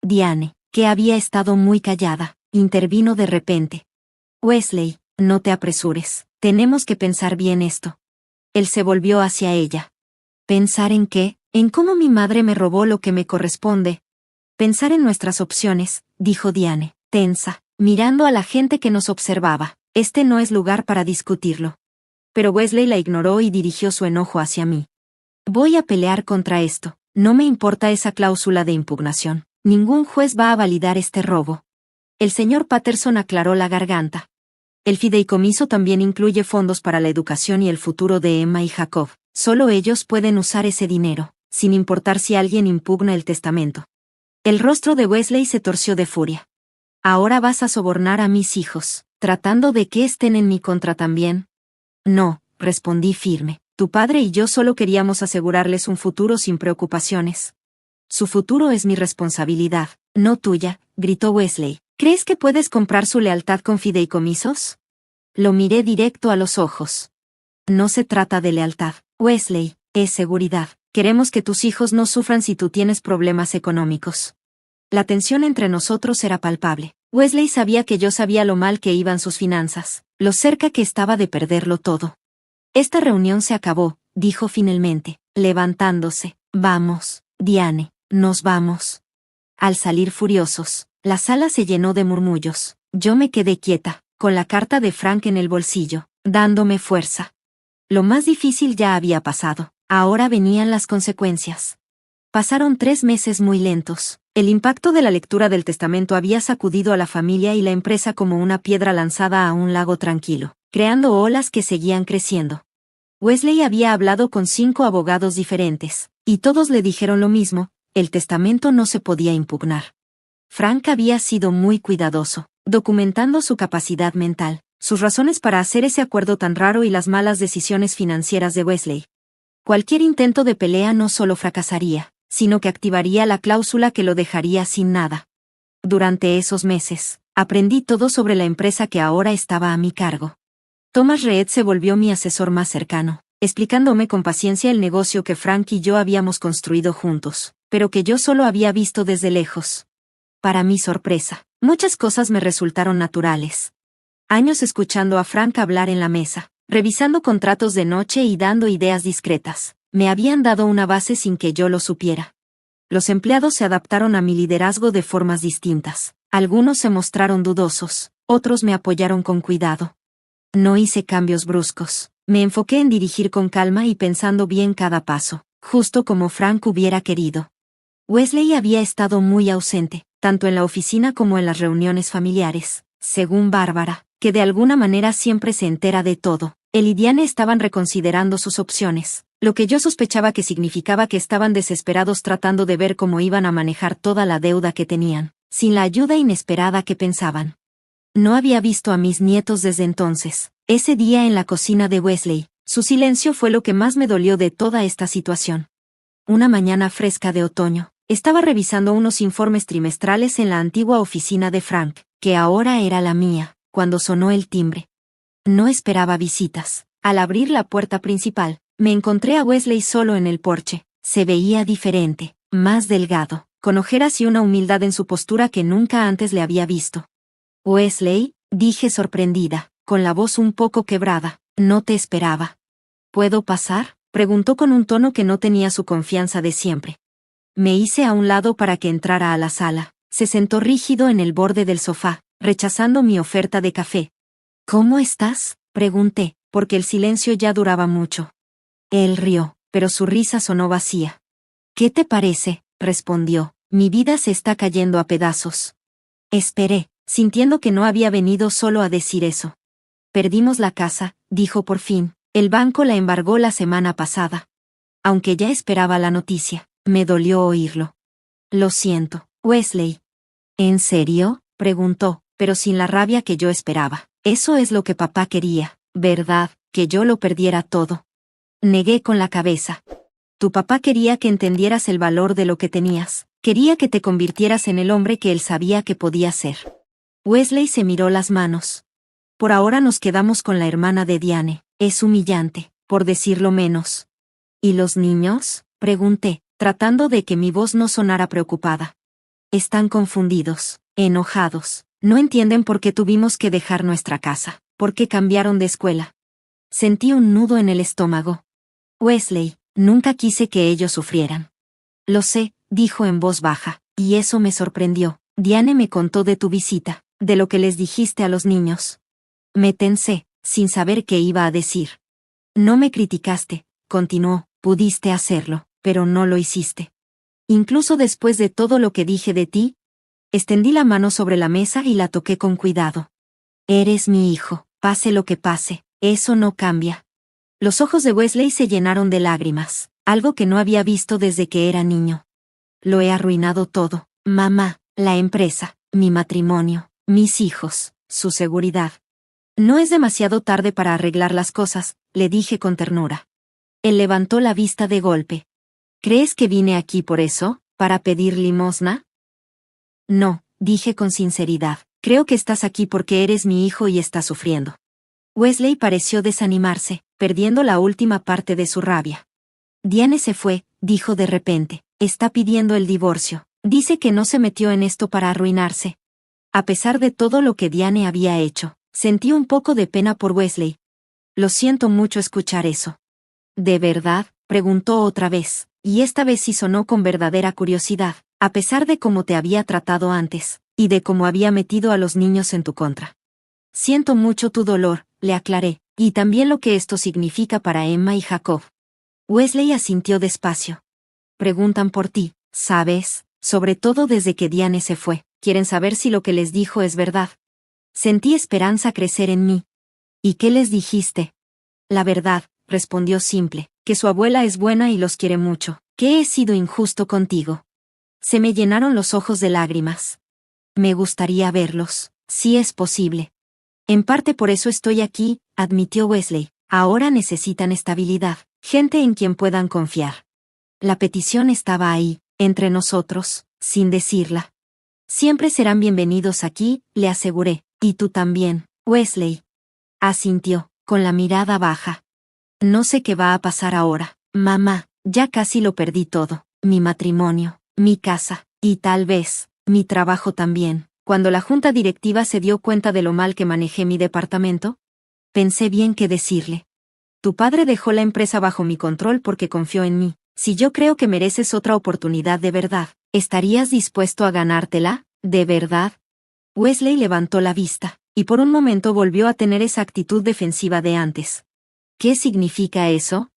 Diane, que había estado muy callada, intervino de repente. Wesley, no te apresures, tenemos que pensar bien esto. Él se volvió hacia ella. ¿Pensar en qué? En cómo mi madre me robó lo que me corresponde. Pensar en nuestras opciones, dijo Diane, tensa, mirando a la gente que nos observaba. Este no es lugar para discutirlo. Pero Wesley la ignoró y dirigió su enojo hacia mí. Voy a pelear contra esto. No me importa esa cláusula de impugnación. Ningún juez va a validar este robo. El señor Patterson aclaró la garganta. El fideicomiso también incluye fondos para la educación y el futuro de Emma y Jacob. Solo ellos pueden usar ese dinero, sin importar si alguien impugna el testamento. El rostro de Wesley se torció de furia. Ahora vas a sobornar a mis hijos, tratando de que estén en mi contra también. No, respondí firme. Tu padre y yo solo queríamos asegurarles un futuro sin preocupaciones. Su futuro es mi responsabilidad, no tuya, gritó Wesley. ¿Crees que puedes comprar su lealtad con fideicomisos? Lo miré directo a los ojos. No se trata de lealtad, Wesley, es seguridad. Queremos que tus hijos no sufran si tú tienes problemas económicos. La tensión entre nosotros era palpable. Wesley sabía que yo sabía lo mal que iban sus finanzas, lo cerca que estaba de perderlo todo. Esta reunión se acabó, dijo finalmente, levantándose. Vamos, Diane, nos vamos. Al salir furiosos, la sala se llenó de murmullos. Yo me quedé quieta, con la carta de Frank en el bolsillo, dándome fuerza. Lo más difícil ya había pasado, ahora venían las consecuencias. Pasaron 3 meses muy lentos. El impacto de la lectura del testamento había sacudido a la familia y la empresa como una piedra lanzada a un lago tranquilo, creando olas que seguían creciendo. Wesley había hablado con 5 abogados diferentes, y todos le dijeron lo mismo, el testamento no se podía impugnar. Frank había sido muy cuidadoso, documentando su capacidad mental, sus razones para hacer ese acuerdo tan raro y las malas decisiones financieras de Wesley. Cualquier intento de pelea no solo fracasaría, sino que activaría la cláusula que lo dejaría sin nada. Durante esos meses, aprendí todo sobre la empresa que ahora estaba a mi cargo. Thomas Reed se volvió mi asesor más cercano, explicándome con paciencia el negocio que Frank y yo habíamos construido juntos, pero que yo solo había visto desde lejos. Para mi sorpresa, muchas cosas me resultaron naturales. Años escuchando a Frank hablar en la mesa, revisando contratos de noche y dando ideas discretas, me habían dado una base sin que yo lo supiera. Los empleados se adaptaron a mi liderazgo de formas distintas. Algunos se mostraron dudosos, otros me apoyaron con cuidado. No hice cambios bruscos, me enfoqué en dirigir con calma y pensando bien cada paso, justo como Frank hubiera querido. Wesley había estado muy ausente, tanto en la oficina como en las reuniones familiares, según Bárbara, que de alguna manera siempre se entera de todo. Él y Diane estaban reconsiderando sus opciones, lo que yo sospechaba que significaba que estaban desesperados tratando de ver cómo iban a manejar toda la deuda que tenían, sin la ayuda inesperada que pensaban. No había visto a mis nietos desde entonces. Ese día en la cocina de Wesley, su silencio fue lo que más me dolió de toda esta situación. Una mañana fresca de otoño, estaba revisando unos informes trimestrales en la antigua oficina de Frank, que ahora era la mía, cuando sonó el timbre. No esperaba visitas. Al abrir la puerta principal, me encontré a Wesley solo en el porche. Se veía diferente, más delgado, con ojeras y una humildad en su postura que nunca antes le había visto. Wesley, dije sorprendida, con la voz un poco quebrada, no te esperaba. ¿Puedo pasar?, preguntó con un tono que no tenía su confianza de siempre. Me hice a un lado para que entrara a la sala. Se sentó rígido en el borde del sofá, rechazando mi oferta de café. ¿Cómo estás?, pregunté, porque el silencio ya duraba mucho. Él rió, pero su risa sonó vacía. ¿Qué te parece?, respondió. Mi vida se está cayendo a pedazos. Esperé, sintiendo que no había venido solo a decir eso. Perdimos la casa, dijo por fin. El banco la embargó la semana pasada. Aunque ya esperaba la noticia, me dolió oírlo. Lo siento, Wesley. ¿En serio?, preguntó, pero sin la rabia que yo esperaba. Eso es lo que papá quería, ¿verdad?, que yo lo perdiera todo. Negué con la cabeza. Tu papá quería que entendieras el valor de lo que tenías. Quería que te convirtieras en el hombre que él sabía que podía ser. Wesley se miró las manos. Por ahora nos quedamos con la hermana de Diane. Es humillante, por decirlo menos. ¿Y los niños?, pregunté, tratando de que mi voz no sonara preocupada. Están confundidos, enojados. No entienden por qué tuvimos que dejar nuestra casa, por qué cambiaron de escuela. Sentí un nudo en el estómago. Wesley, nunca quise que ellos sufrieran. Lo sé, dijo en voz baja, y eso me sorprendió. Diane me contó de tu visita, de lo que les dijiste a los niños. Me tensé, sin saber qué iba a decir. No me criticaste, continuó, pudiste hacerlo, pero no lo hiciste. Incluso después de todo lo que dije de ti. Extendí la mano sobre la mesa y la toqué con cuidado. Eres mi hijo, pase lo que pase, eso no cambia. Los ojos de Wesley se llenaron de lágrimas, algo que no había visto desde que era niño. Lo he arruinado todo, mamá, la empresa, mi matrimonio, mis hijos, su seguridad. No es demasiado tarde para arreglar las cosas, le dije con ternura. Él levantó la vista de golpe. ¿Crees que vine aquí por eso, para pedir limosna? No, dije con sinceridad. Creo que estás aquí porque eres mi hijo y estás sufriendo. Wesley pareció desanimarse, perdiendo la última parte de su rabia. Diane se fue, dijo de repente. Está pidiendo el divorcio. Dice que no se metió en esto para arruinarse. A pesar de todo lo que Diane había hecho, sentí un poco de pena por Wesley. Lo siento mucho escuchar eso. ¿De verdad?, preguntó otra vez, y esta vez sí sonó con verdadera curiosidad, a pesar de cómo te había tratado antes, y de cómo había metido a los niños en tu contra. Siento mucho tu dolor, le aclaré, y también lo que esto significa para Emma y Jacob. Wesley asintió despacio. Preguntan por ti, ¿sabes? Sobre todo desde que Diane se fue. Quieren saber si lo que les dijo es verdad. Sentí esperanza crecer en mí. ¿Y qué les dijiste? La verdad, respondió simple, que su abuela es buena y los quiere mucho, que he sido injusto contigo. Se me llenaron los ojos de lágrimas. Me gustaría verlos, si es posible. En parte por eso estoy aquí, admitió Wesley, Ahora necesitan estabilidad, gente en quien puedan confiar. La petición estaba ahí, entre nosotros, sin decirla. Siempre serán bienvenidos aquí, le aseguré, y tú también, Wesley. Asintió, con la mirada baja. No sé qué va a pasar ahora, mamá, ya casi lo perdí todo, mi matrimonio, mi casa, y tal vez, mi trabajo también. Cuando la junta directiva se dio cuenta de lo mal que manejé mi departamento, pensé bien qué decirle. Tu padre dejó la empresa bajo mi control porque confió en mí. Si yo creo que mereces otra oportunidad de verdad, ¿estarías dispuesto a ganártela, de verdad? Wesley levantó la vista, y por un momento volvió a tener esa actitud defensiva de antes. ¿Qué significa eso?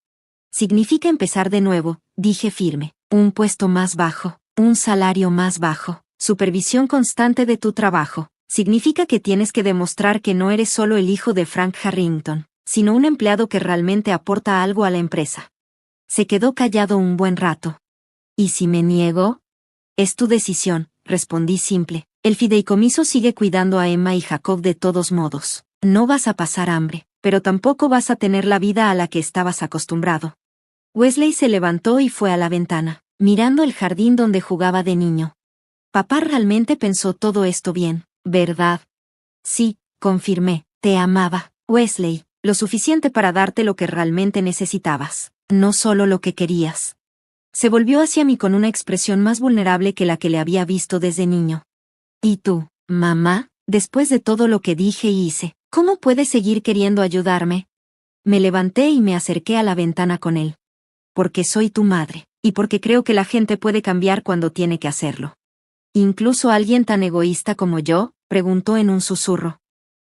Significa empezar de nuevo, dije firme. Un puesto más bajo, un salario más bajo, supervisión constante de tu trabajo. Significa que tienes que demostrar que no eres solo el hijo de Frank Harrington, sino un empleado que realmente aporta algo a la empresa. Se quedó callado un buen rato. ¿Y si me niego? Es tu decisión, respondí simple. El fideicomiso sigue cuidando a Emma y Jacob de todos modos. No vas a pasar hambre, pero tampoco vas a tener la vida a la que estabas acostumbrado. Wesley se levantó y fue a la ventana, mirando el jardín donde jugaba de niño. Papá realmente pensó todo esto bien, ¿verdad? Sí, confirmé. Te amaba, Wesley, lo suficiente para darte lo que realmente necesitabas, no solo lo que querías. Se volvió hacia mí con una expresión más vulnerable que la que le había visto desde niño. ¿Y tú, mamá? Después de todo lo que dije y hice, ¿cómo puedes seguir queriendo ayudarme? Me levanté y me acerqué a la ventana con él. Porque soy tu madre, y porque creo que la gente puede cambiar cuando tiene que hacerlo. ¿Incluso alguien tan egoísta como yo?, preguntó en un susurro.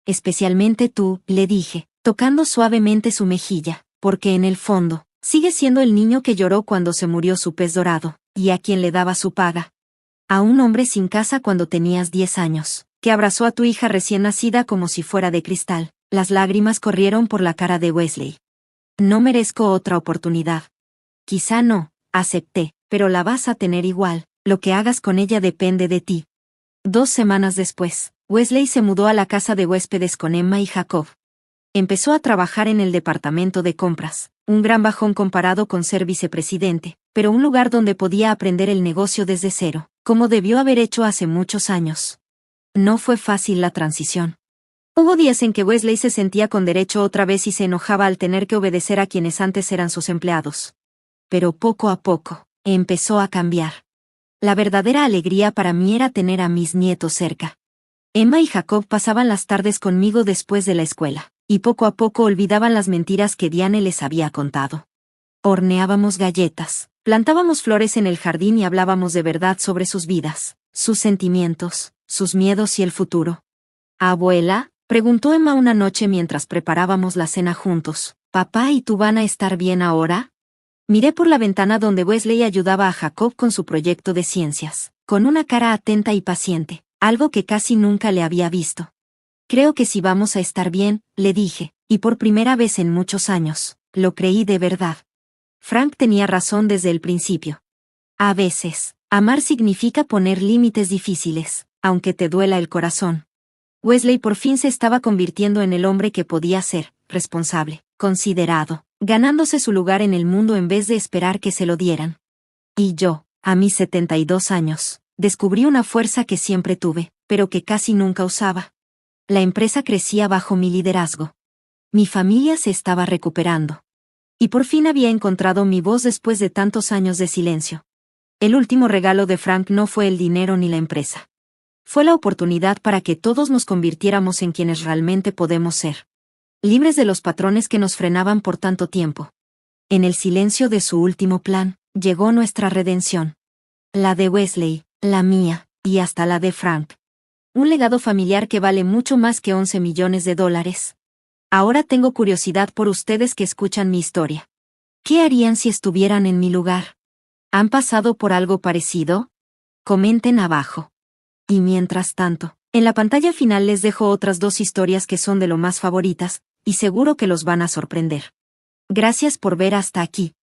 Especialmente tú, le dije, tocando suavemente su mejilla, porque en el fondo, sigues siendo el niño que lloró cuando se murió su pez dorado, y a quien le daba su paga. A un hombre sin casa cuando tenías 10 años, que abrazó a tu hija recién nacida como si fuera de cristal. Las lágrimas corrieron por la cara de Wesley. No merezco otra oportunidad. Quizá no, acepté, pero la vas a tener igual, lo que hagas con ella depende de ti. 2 semanas después, Wesley se mudó a la casa de huéspedes con Emma y Jacob. Empezó a trabajar en el departamento de compras, un gran bajón comparado con ser vicepresidente, pero un lugar donde podía aprender el negocio desde cero, como debió haber hecho hace muchos años. No fue fácil la transición. Hubo días en que Wesley se sentía con derecho otra vez y se enojaba al tener que obedecer a quienes antes eran sus empleados. Pero poco a poco, empezó a cambiar. La verdadera alegría para mí era tener a mis nietos cerca. Emma y Jacob pasaban las tardes conmigo después de la escuela, y poco a poco olvidaban las mentiras que Diane les había contado. Horneábamos galletas, plantábamos flores en el jardín y hablábamos de verdad sobre sus vidas, sus sentimientos, sus miedos y el futuro. ¿Abuela?, preguntó Emma una noche mientras preparábamos la cena juntos. ¿Papá y tú van a estar bien ahora? Miré por la ventana donde Wesley ayudaba a Jacob con su proyecto de ciencias, con una cara atenta y paciente, algo que casi nunca le había visto. Creo que sí vamos a estar bien, le dije, y por primera vez en muchos años, lo creí de verdad. Frank tenía razón desde el principio. A veces, amar significa poner límites difíciles, aunque te duela el corazón. Wesley por fin se estaba convirtiendo en el hombre que podía ser, responsable, considerado, ganándose su lugar en el mundo en vez de esperar que se lo dieran. Y yo, a mis 72 años, descubrí una fuerza que siempre tuve, pero que casi nunca usaba. La empresa crecía bajo mi liderazgo. Mi familia se estaba recuperando. Y por fin había encontrado mi voz después de tantos años de silencio. El último regalo de Frank no fue el dinero ni la empresa. Fue la oportunidad para que todos nos convirtiéramos en quienes realmente podemos ser. Libres de los patrones que nos frenaban por tanto tiempo. En el silencio de su último plan, llegó nuestra redención. La de Wesley, la mía, y hasta la de Frank. Un legado familiar que vale mucho más que 11 millones de dólares. Ahora tengo curiosidad por ustedes que escuchan mi historia. ¿Qué harían si estuvieran en mi lugar? ¿Han pasado por algo parecido? Comenten abajo. Y mientras tanto, en la pantalla final les dejo otras 2 historias que son de lo más favoritas, y seguro que los van a sorprender. Gracias por ver hasta aquí.